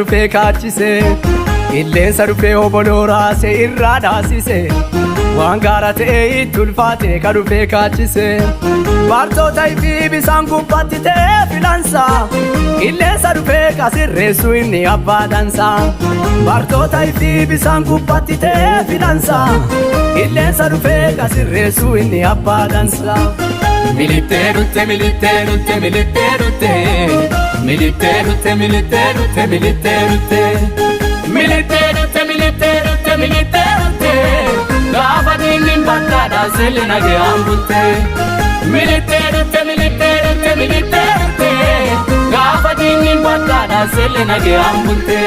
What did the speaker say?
Rufee kaachise qilleensa rufee obboloo raasee irraa dhaasise waan gaaraa ta'e itti ulfaate kan rufee kaachise baartota fi bisaan gubbaatti ta'e filansa qilleensa rufee kasirreessu inni abbaa dansa baartota fi bisaan gubbaatti ta'e filansa qilleensa rufee kasirreessu inni abbaa dansa. Militeerutte militeerutte militeerutte militeerutte militeerutte militeerutte militeerutte militeerutte militeerutte gaafa diinni bakkaadhaa seelli nagee hambutte militeerutte militeerutte militeerutte gaafa diinni bakkaadhaa seelli nagee hambutte.